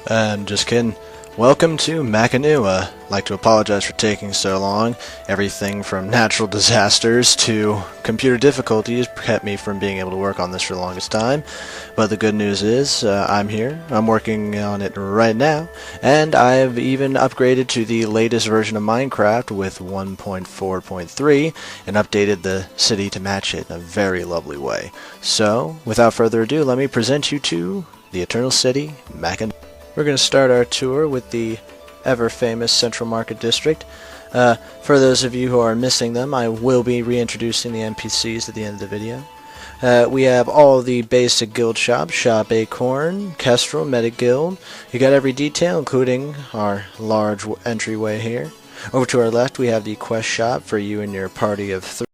Just kidding. Welcome to Macanua. Like to apologize for taking so long. Everything from natural disasters to computer difficulties kept me from being able to work on this for the longest time. But the good news is, I'm here. I'm working on it right now. And I've even upgraded to the latest version of Minecraft with 1.4.3 and updated the city to match it in a very lovely way. So, without further ado, let me present you to the Eternal City, Macanua. We're going to start our tour with the ever-famous Central Market District. For those of you who are missing them, I will be reintroducing the NPCs at the end of the video. We have all the basic guild shops: Shop Acorn, Kestrel, Medic Guild. You got every detail, including our large entryway here. Over to our left, we have the quest shop for you and your party of 3.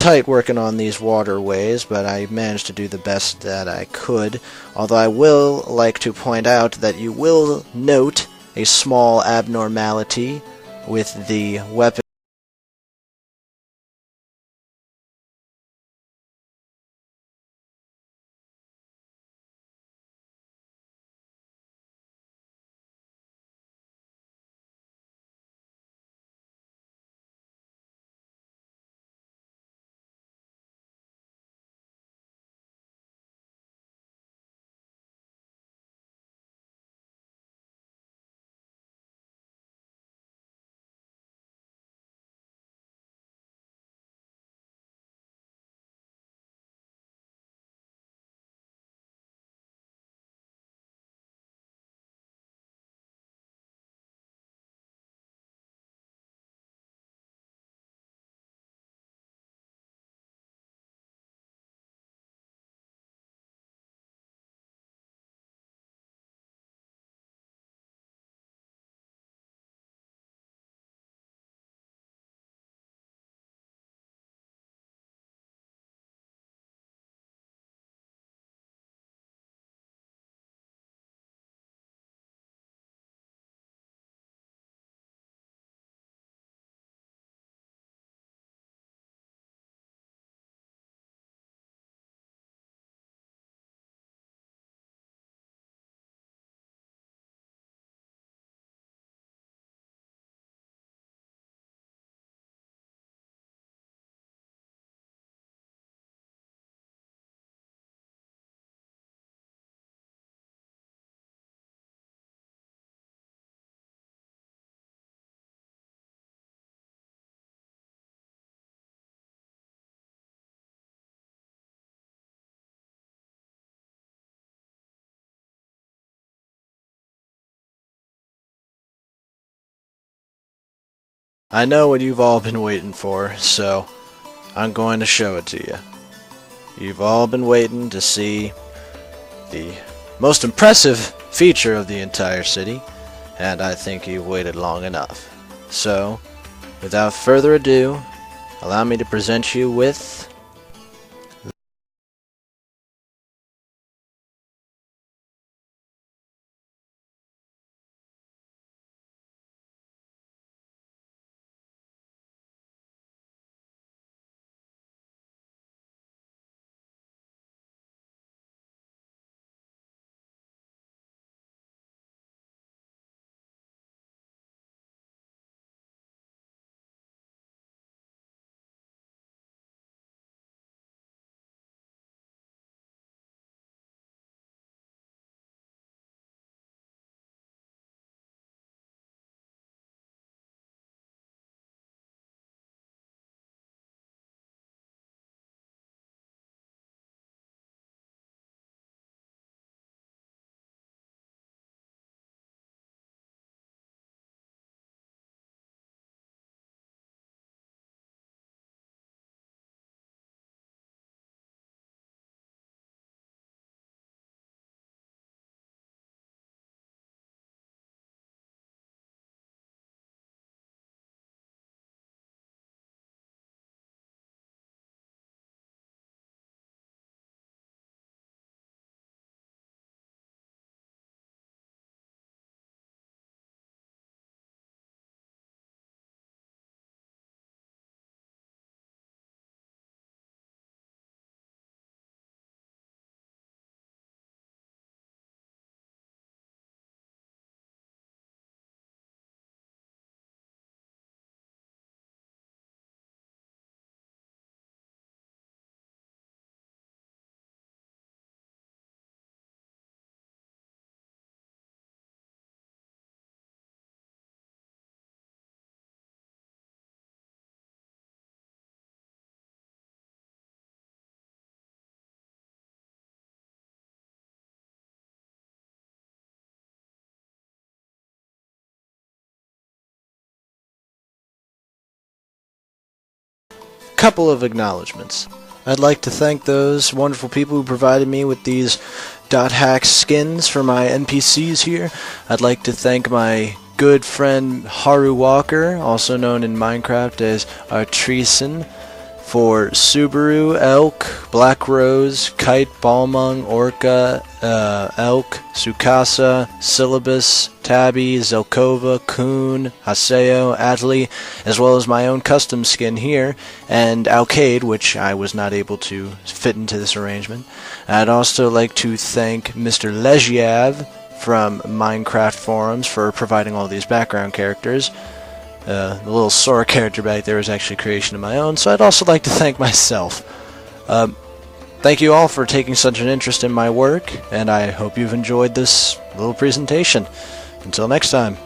tight working on these waterways, but I managed to do the best that I could. Although I will like to point out that you will note a small abnormality with the weapon. I know what you've all been waiting for, so I'm going to show it to you. You've all been waiting to see the most impressive feature of the entire city, and I think you've waited long enough. So, without further ado, allow me to present you with a couple of acknowledgements. I'd like to thank those wonderful people who provided me with these .hack skins for my NPCs here. I'd like to thank my good friend Haru Walker, also known in Minecraft as Artresen, for Subaru, Elk, Black Rose, Kite, Balmung, Orca, Elk, Sukasa, Syllabus, Tabby, Zelkova, Coon, Haseo, Atli, as well as my own custom skin here, and Alcade, which I was not able to fit into this arrangement. I'd also like to thank Mr. Legiav from Minecraft Forums for providing all these background characters. The little Sora character back there was actually a creation of my own, so I'd also like to thank myself. Thank you all for taking such an interest in my work, and I hope you've enjoyed this little presentation. Until next time.